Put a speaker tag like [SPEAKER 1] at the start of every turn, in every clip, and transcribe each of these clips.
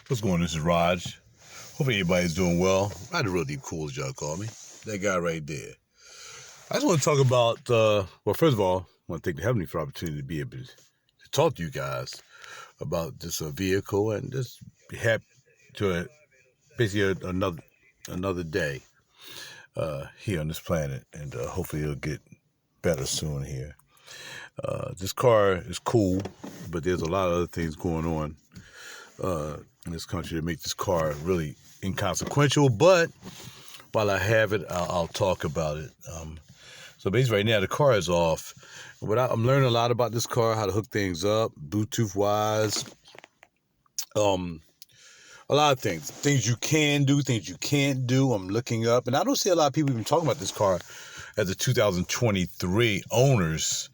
[SPEAKER 1] What's going on? This is Raj. Hope everybody's doing well. RaJuR Deep Cool, as y'all call me. That guy right there. I just want to talk about, well, first of all, I want to thank the Heavenly for the opportunity to be able to talk to you guys about this vehicle and just be happy to basically another day here on this planet. And hopefully it'll get better soon here. This car is cool, but there's a lot of other things going on in this country to make this car really inconsequential. But while I have it, I'll talk about it. So basically right now the car is off. But I'm learning a lot about this car, how to hook things up, Bluetooth wise. A lot of things you can do, things you can't do. I'm looking up, and I don't see a lot of people even talking about this car as a 2023 owners.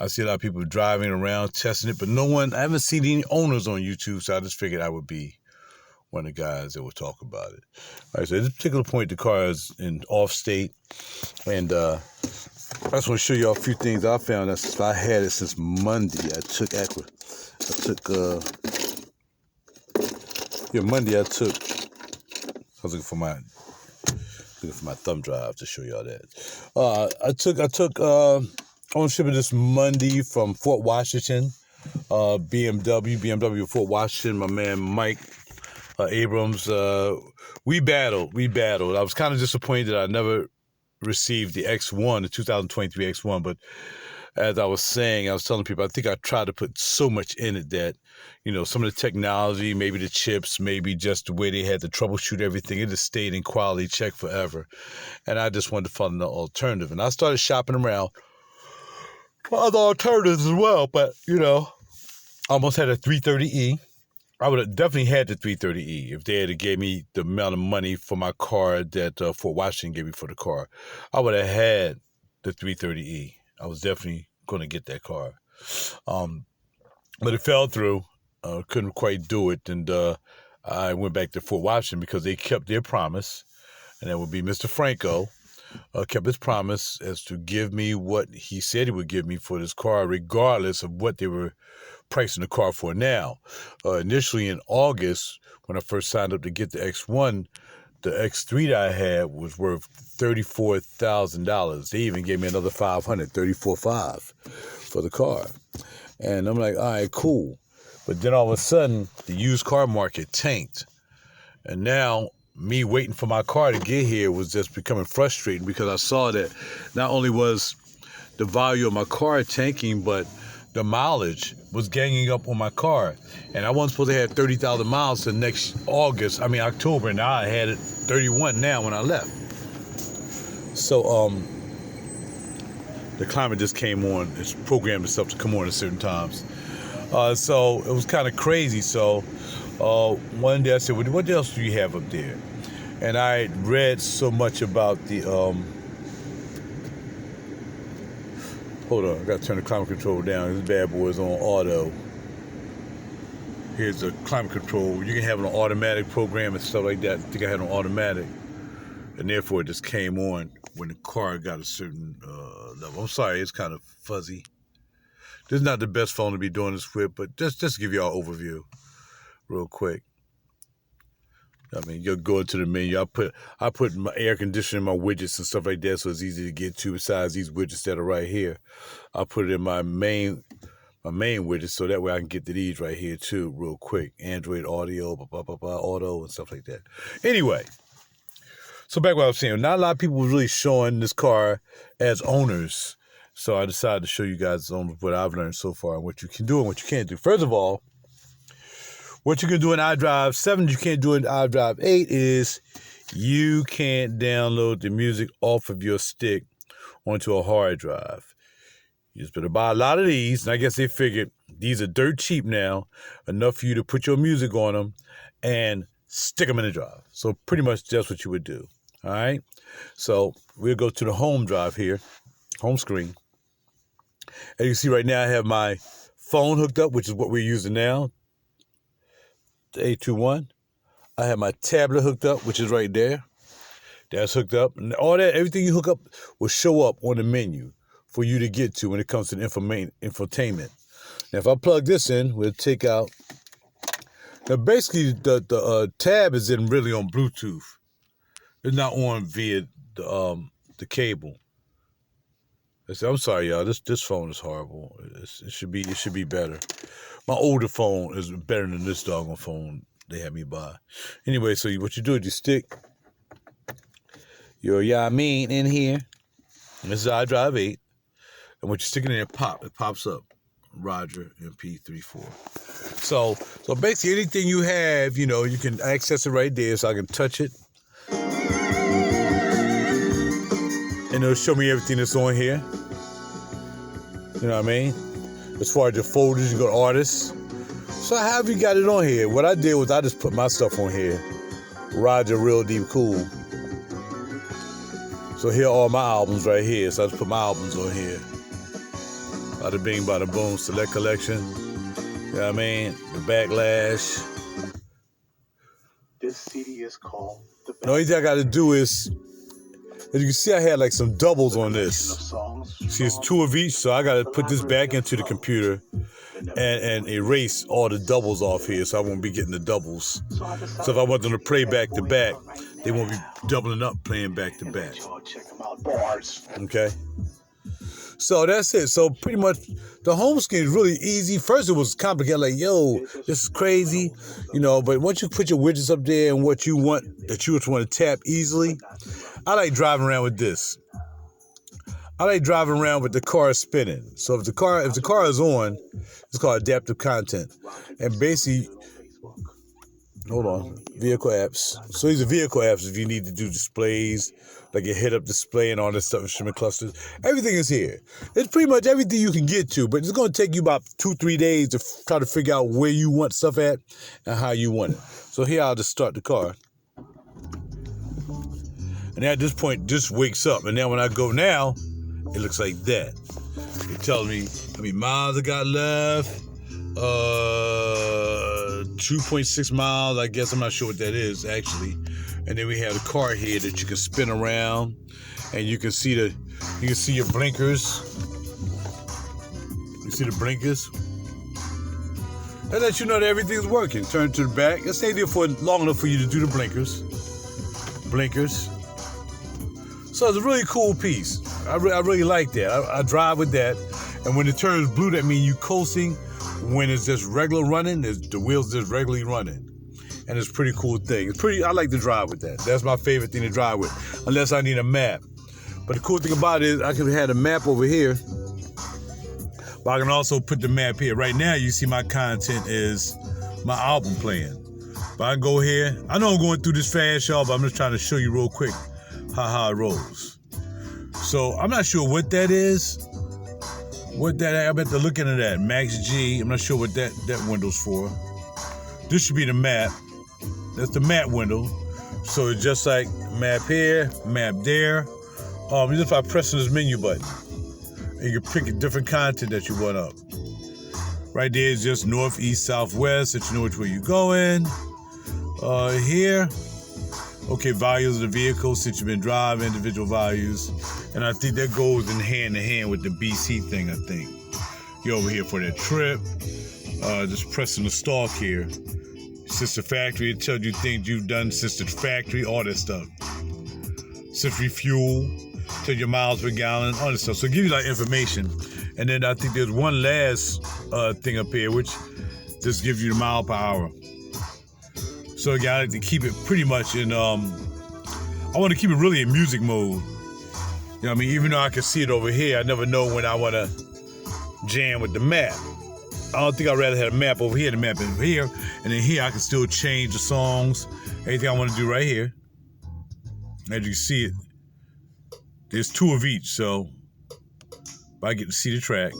[SPEAKER 1] I see a lot of people driving around, testing it, but I haven't seen any owners on YouTube, so I just figured I would be one of the guys that would talk about it. All right, so at this particular point, the car is in off state, and I just want to show you all a few things I found. I had it since Monday. Monday I was looking for my thumb drive to show y'all that. I took ownership of this Monday from Fort Washington, BMW Fort Washington. My man Mike Abrams. We battled. I was kind of disappointed that I never received the X1, the 2023 X1, but as I was saying, I was telling people, I think I tried to put so much in it that, some of the technology, maybe the chips, maybe just the way they had to troubleshoot everything, it just stayed in quality check forever. And I just wanted to find an alternative. And I started shopping around for other alternatives as well. But, I almost had a 330E. I would have definitely had the 330E if they had gave me the amount of money for my car that Fort Washington gave me for the car. I would have had the 330E. I was definitely going to get that car. But it fell through. Couldn't quite do it. And I went back to Fort Washington because they kept their promise. And that would be Mr. Franco kept his promise as to give me what he said he would give me for this car, regardless of what they were pricing the car for now. Initially in August, when I first signed up to get the X1, the X3 that I had was worth $34,000. They even gave me another $500, $34,500 for the car. And I'm like, all right, cool. But then all of a sudden, the used car market tanked. And now, me waiting for my car to get here was just becoming frustrating because I saw that not only was the value of my car tanking, but the mileage was ganging up on my car. And I wasn't supposed to have 30,000 miles till next October. And I had it 31 now when I left. So, the climate just came on. It's programmed itself to come on at certain times. So it was kind of crazy. So one day I said, well, what else do you have up there? And I read so much about the, hold on, I got to turn the climate control down. This bad boy is on auto. Here's the climate control. You can have it on automatic program and stuff like that. I think I had it on automatic. And therefore it just came on when the car got a certain level. I'm sorry, it's kind of fuzzy. This is not the best phone to be doing this with, but just to give you all an overview real quick. You'll go into the menu. I put my air conditioning, my widgets and stuff like that, so it's easy to get to. Besides these widgets that are right here, I put it in my main widget, so that way I can get to these right here too, real quick. Android audio, auto and stuff like that. Anyway, so back what I was saying, not a lot of people were really showing this car as owners. So I decided to show you guys what I've learned so far and what you can do and what you can't do. First of all, what you can do in iDrive 7, you can't do in iDrive 8 is you can't download the music off of your stick onto a hard drive. You just better buy a lot of these, and I guess they figured these are dirt cheap now, enough for you to put your music on them and stick them in the drive. So pretty much that's what you would do, all right? So we'll go to the home drive here, home screen. As you can see right now, I have my phone hooked up, which is what we're using now, the A21. I have my tablet hooked up, which is right there. That's hooked up. And all that, everything you hook up will show up on the menu for you to get to when it comes to the infotainment. Now, if I plug this in, we'll take out Now, basically, the tab is in really on Bluetooth. It's not on via the cable. I'm sorry, y'all. This phone is horrible. It should be better. My older phone is better than this doggone phone they had me buy. Anyway, so what you do is you stick your Yamin in here. And this is iDrive 8. And what you stick it in, it pops up. RaJuR MP34. So basically anything you have, you know, you can access it right there. So I can touch it. And it'll show me everything that's on here. You know what I mean? As far as your folders, you go to artists. So how have you got it on here? What I did was I just put my stuff on here. RaJuR Real Deep Cool. So here are all my albums right here. So I just put my albums on here. Bada bing, bada boom, select collection. You know what I mean? The Backlash.
[SPEAKER 2] This CD is called
[SPEAKER 1] The only thing I got to do is, as you can see, I had like some doubles on this. See, it's 2 of each, so I got to put this back into the computer and erase all the doubles off here, so I won't be getting the doubles. So if I want them to play back to back, they won't be doubling up playing back to back. Okay? So that's it. So pretty much the home screen is really easy. First it was complicated, like, yo, this is crazy, you know, but once you put your widgets up there and what you want, that you just want to tap easily, I like driving around with this. I like driving around with the car spinning. So if the car is on, it's called adaptive content. And basically, hold on, vehicle apps. So these are vehicle apps if you need to do displays, like your head-up display and all this stuff, instrument clusters. Everything is here. It's pretty much everything you can get to, but it's going to take you about 2-3 days to try to figure out where you want stuff at and how you want it. So here I'll just start the car. And at this point, this wakes up. And then when I go now, it looks like that. It tells me how many miles I got left. 2.6 miles, I guess. I'm not sure what that is, actually. And then we have the car here that you can spin around. And you can see your blinkers. You see the blinkers? That lets you know that everything's working. Turn to the back. It stays there for long enough for you to do the blinkers. So it's a really cool piece. I really like that. I drive with that. And when it turns blue, that means you coasting. When it's just regular running, the wheels just regularly running. And it's a pretty cool thing. I like to drive with that. That's my favorite thing to drive with, unless I need a map. But the cool thing about it is I can have a map over here, but I can also put the map here. Right now, you see my content is my album playing. But I can go here. I know I'm going through this fast, y'all, but I'm just trying to show you real quick how it rolls. So I'm not sure what that is. I'm at the looking at that. Max G. I'm not sure what that window's for. This should be the map. That's the map window. So it's just like map here, map there. Just by pressing this menu button. And you can pick a different content that you want up. Right there is just north, east, southwest, so you know which way you're going. Here, okay, values of the vehicle since you've been driving, individual values. And I think that goes in hand with the BC thing, I think. You're over here for that trip. Just pressing the stalk here. Since the factory, it tells you things you've done since the factory, all that stuff. Since refuel, tell your miles per gallon, all that stuff. So it gives you like information. And then I think there's one last thing up here, which just gives you the mile per hour. So again, I like to keep it pretty much in, I want to keep it really in music mode. You know what I mean? Even though I can see it over here, I never know when I want to jam with the map. I don't think I'd rather have a map over here, the map over here. And then here I can still change the songs, anything I want to do right here. As you can see it, there's 2 of each, so I get to see the track.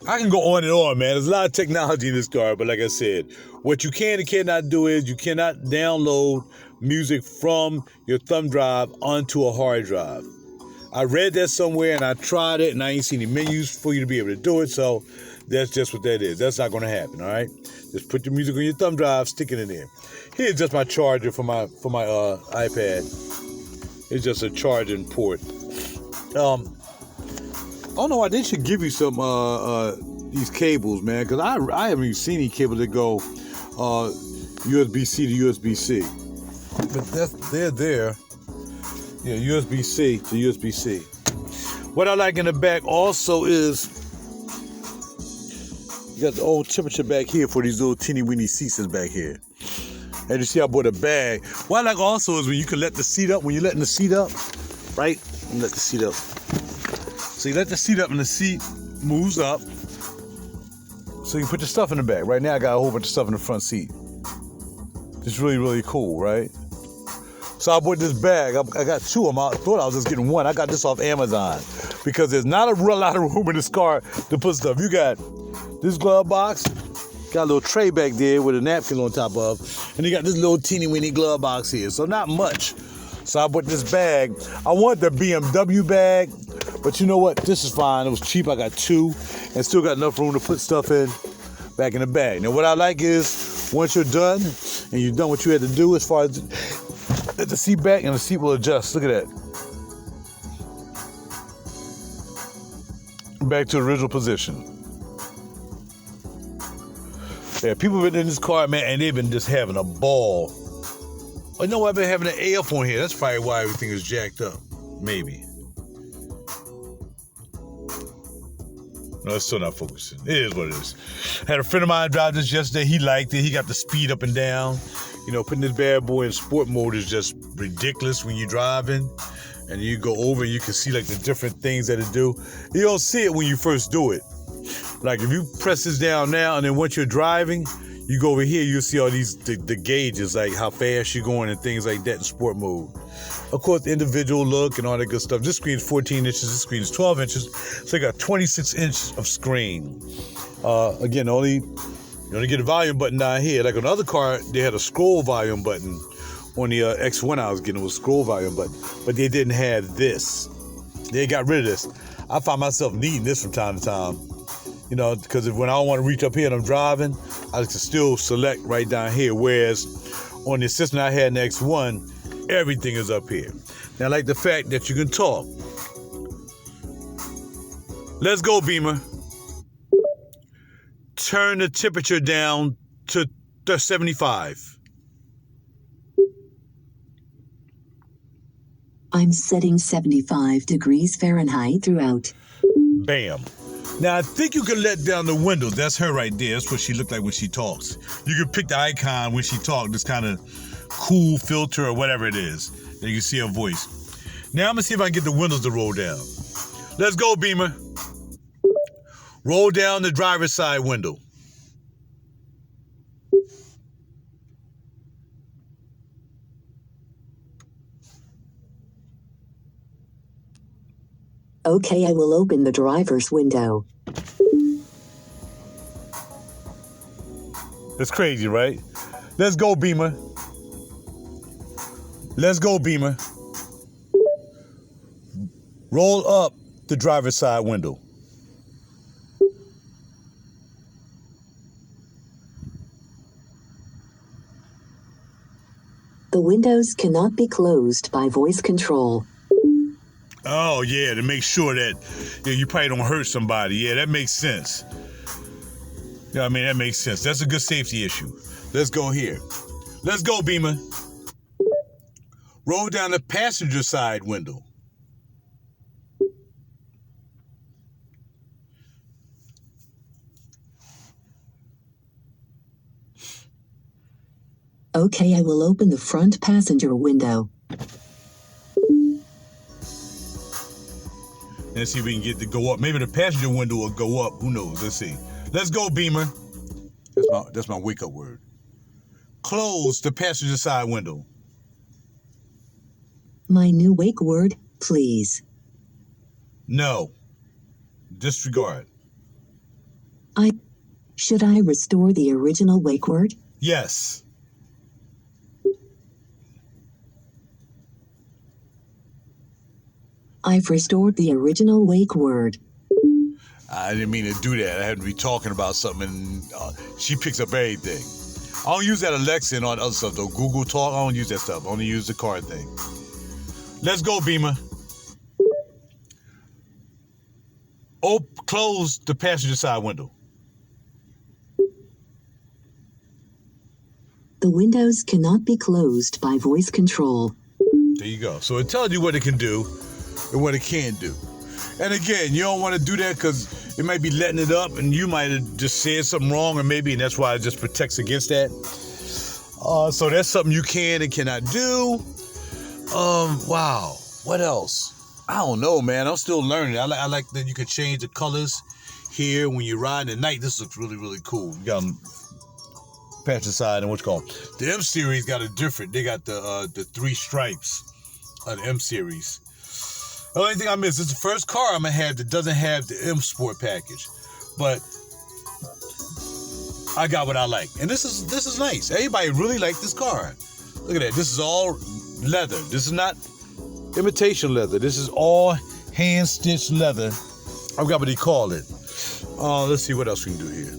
[SPEAKER 1] I can go on and on, man. There's a lot of technology in this car, but like I said, what you can and cannot do is you cannot download music from your thumb drive onto a hard drive. I read that somewhere and I tried it and I ain't seen any menus for you to be able to do it, so that's just what that is. That's not going to happen, all right? Just put the music on your thumb drive, stick it in there. Here's just my charger for my iPad. It's just a charging port. I don't know why they should give you some, these cables, man, because I haven't even seen any cable that go USB-C to USB-C. But they're there. Yeah, USB-C to USB-C. What I like in the back also is you got the old temperature back here for these little teeny weeny seats in back here. And you see I bought a bag. What I like also is when you can let the seat up, when you're letting the seat up, right? You let the seat up. So you let the seat up and the seat moves up. So you can put your stuff in the back. Right now I got a whole bunch of stuff in the front seat. It's really, really cool, right? So I bought this bag. I got two of them. I thought I was just getting one. I got this off Amazon because there's not a real lot of room in this car to put stuff. You got this glove box, got a little tray back there with a napkin on top of, and you got this little teeny weeny glove box here. So not much. So I bought this bag. I want the BMW bag, but you know what? This is fine. It was cheap. I got two and still got enough room to put stuff in back in the bag. Now what I like is once you're done and you've done what you had to do as far as let the seat back and the seat will adjust. Look at that. Back to the original position. Yeah, people have been in this car, man, and they've been just having a ball. I know I've been having an AF on here. That's probably why everything is jacked up. Maybe. No, it's still not focusing. It is what it is. Had a friend of mine drive this yesterday. He liked it. He got the speed up and down. You know, putting this bad boy in sport mode is just ridiculous when you're driving. And you go over and you can see like the different things that it do. You don't see it when you first do it. Like if you press this down now and then once you're driving, you go over here, you'll see all these the gauges, like how fast you're going and things like that in sport mode. Of course, the individual look and all that good stuff. This screen is 14 inches, this screen is 12 inches. So you got 26 inches of screen. Again, you only get a volume button down here. Like on the other car, they had a scroll volume button. On the X1 I was getting was a scroll volume button. But they didn't have this. They got rid of this. I find myself needing this from time to time. You know, because when I don't want to reach up here and I'm driving, I can still select right down here. Whereas on the system I had in the X1, everything is up here. Now, I like the fact that you can talk. Let's go, Beamer. Turn the temperature down to 75.
[SPEAKER 2] I'm setting 75 degrees Fahrenheit throughout.
[SPEAKER 1] Bam. Now, I think you can let down the windows. That's her right there. That's what she looked like when she talks. You can pick the icon when she talks, this kind of cool filter or whatever it is. Then you can see her voice. Now, I'm going to see if I can get the windows to roll down. Let's go, Beamer. Roll down the driver's side window.
[SPEAKER 2] Okay, I will open the driver's window.
[SPEAKER 1] That's crazy, right? Let's go, Beamer. Let's go, Beamer. Roll up the driver's side window.
[SPEAKER 2] The windows cannot be closed by voice control.
[SPEAKER 1] Oh, yeah, to make sure that you probably don't hurt somebody. Yeah, that makes sense. You know what I mean? That makes sense. That's a good safety issue. Let's go here. Let's go, Beamer. Roll down the passenger side window.
[SPEAKER 2] Okay, I will open the front passenger window.
[SPEAKER 1] Let's see if we can get to go up. Maybe the passenger window will go up. Who knows? Let's see. Let's go, Beamer. That's my wake-up word. Close the passenger side window.
[SPEAKER 2] My new wake word, please.
[SPEAKER 1] No. Disregard.
[SPEAKER 2] Should I restore the original wake word?
[SPEAKER 1] Yes.
[SPEAKER 2] I've restored the original wake word.
[SPEAKER 1] I didn't mean to do that. I had to be talking about something, and she picks up everything. I don't use that Alexa and all that other stuff, though. Google Talk, I don't use that stuff. I only use the car thing. Let's go, Beamer. Close the passenger side window.
[SPEAKER 2] The windows cannot be closed by voice control.
[SPEAKER 1] There you go. So it tells you what it can do and what it can't do. And again, you don't want to do that because it might be letting it up and you might have just said something wrong, or maybe, and that's why it just protects against that. So that's something you can and cannot do. Wow. What else? I don't know, man. I'm still learning. I like that you can change the colors here when you're riding at night. This looks really, really cool. You got them patch aside and what you call them. The M series got a different. They got the 3 stripes of the M series. The only thing I missed is the first car I'm gonna have that doesn't have the M Sport package, but I got what I like, and this is nice. Everybody really liked this car. Look at that. This is all leather. This is not imitation leather. This is all hand stitched leather. I forgot what they call it. Let's see what else we can do here.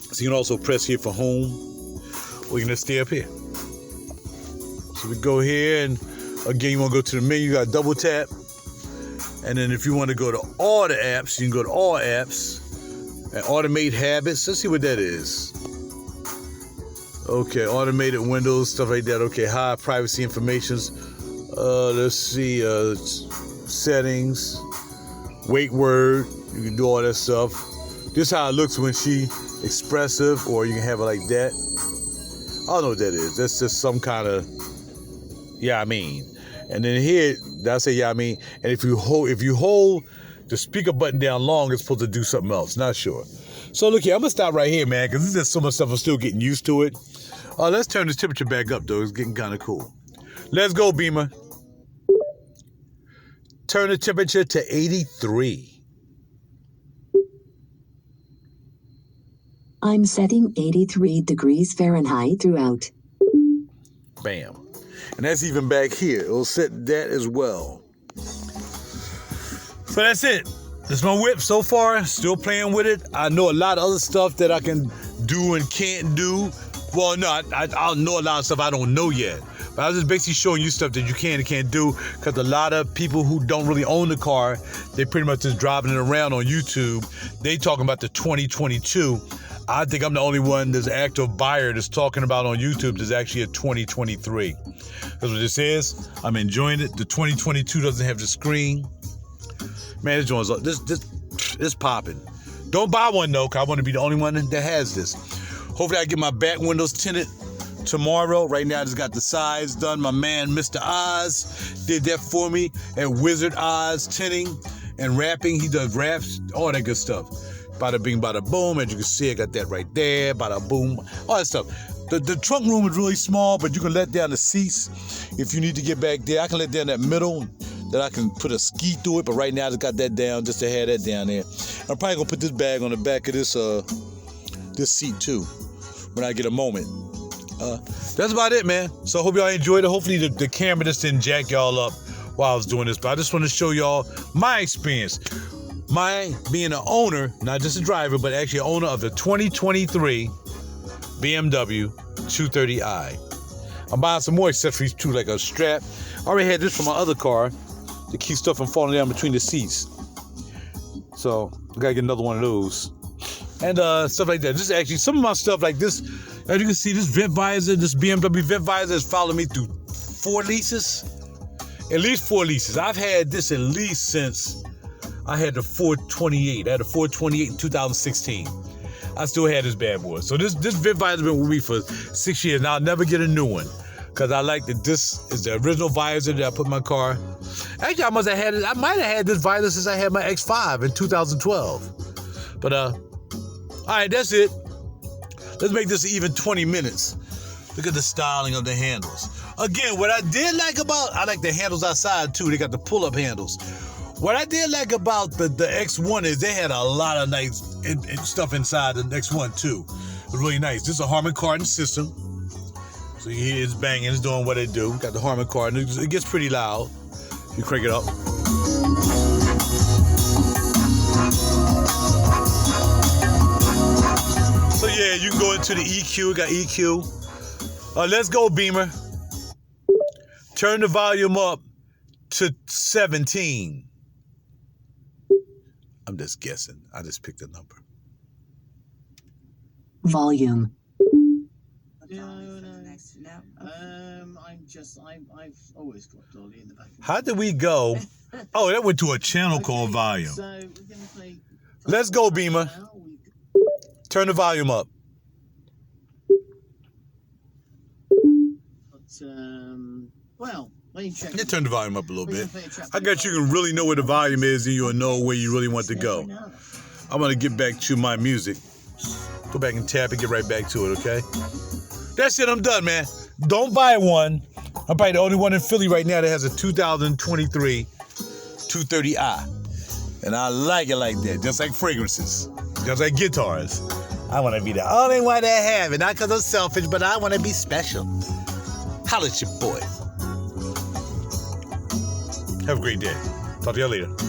[SPEAKER 1] So you can also press here for home, or you can just stay up here. So we go here, and again, you want to go to the menu. You got double tap. And then if you want to go to all the apps, you can go to all apps and automate habits. Let's see what that is. Okay, automated windows, stuff like that. Okay, hide privacy informations. Let's see, settings, wake word. You can do all that stuff. This is how it looks when she expressive, or you can have it like that. I don't know what that is. That's just some kind of, yeah, I mean. And then here, I say, yeah, I mean, and if you hold the speaker button down long, it's supposed to do something else. Not sure. So look here, I'm gonna stop right here, man, because there's so much stuff. I'm still getting used to it. Let's turn this temperature back up, though. It's getting kind of cool. Let's go, Beamer. Turn the temperature to 83.
[SPEAKER 2] I'm setting 83 degrees Fahrenheit throughout.
[SPEAKER 1] Bam. And that's even back here. It'll set that as well. So that's it. That's my whip so far. Still playing with it. I know a lot of other stuff that I can do and can't do. Well, no, I know a lot of stuff I don't know yet. But I was just basically showing you stuff that you can and can't do, because a lot of people who don't really own the car, they pretty much just driving it around on YouTube. They talking about the 2022. I think I'm the only one that's an active buyer that's talking about on YouTube that's actually a 2023. That's what this is. I'm enjoying it. The 2022 doesn't have the screen. Man, this joint's this popping. Don't buy one though, because I want to be the only one that has this. Hopefully I get my back windows tinted tomorrow. Right now I just got the sides done. My man Mr. Oz did that for me at Wizard Oz Tinting and Wrapping. He does wraps, all that good stuff. Bada bing, bada boom. As you can see, I got that right there. Bada boom. All that stuff. The trunk room is really small, but you can let down the seats if you need to get back there. I can let down that middle, that I can put a ski through it, but right now I just got that down just to have that down there. I'm probably gonna put this bag on the back of this seat too when I get a moment. That's about it, man. So I hope y'all enjoyed it. Hopefully the camera just didn't jack y'all up while I was doing this, but I just want to show y'all my experience. My being an owner, not just a driver, but actually an owner of the 2023 BMW 230i. I'm buying some more accessories too, like a strap. I already had this from my other car to keep stuff from falling down between the seats. So I gotta get another one of those. And stuff like that. This is actually some of my stuff like this. As you can see, this vent visor, this BMW vent visor has followed me through 4 leases. At least 4 leases. I've had this at least since I had the 428. I had a 428 in 2016. I still had this bad boy. So this vent visor has been with me for 6 years. Now I'll never get a new one, because I like that this is the original visor that I put in my car. Actually, I might have had this visor since I had my X5 in 2012. But all right, that's it. Let's make this even 20 minutes. Look at the styling of the handles. Again, what I did like I like the handles outside too. They got the pull-up handles. What I did like about the X1 is they had a lot of nice stuff inside the X1 too. It was really nice. This is a Harman Kardon system. So you hear it's banging, it's doing what it do. Got the Harman Kardon. It gets pretty loud. You crank it up. So yeah, you can go into the EQ. Got EQ. Let's go, Beamer. Turn the volume up to 17. I'm just guessing. I just picked a number.
[SPEAKER 2] Volume.
[SPEAKER 3] I've always got Dolly in the back.
[SPEAKER 1] How did we go? Oh, that went to a channel called volume.
[SPEAKER 3] So we're gonna play.
[SPEAKER 1] Let's go, Beamer. Turn the volume up.
[SPEAKER 3] Well, when you check.
[SPEAKER 1] Yeah, turn the volume up a little bit. I guess you can really know where the volume is and you'll know where you really want to go. I'm going to get back to my music. Go back and tap and get right back to it, okay? That's it. I'm done, man. Don't buy one. I'm probably the only one in Philly right now that has a 2023 230i. And I like it like that, just like fragrances, just like guitars. I want to be the only one that have it, not because I'm selfish, but I want to be special. Holla at your boy. Have a great day. Talk to you later.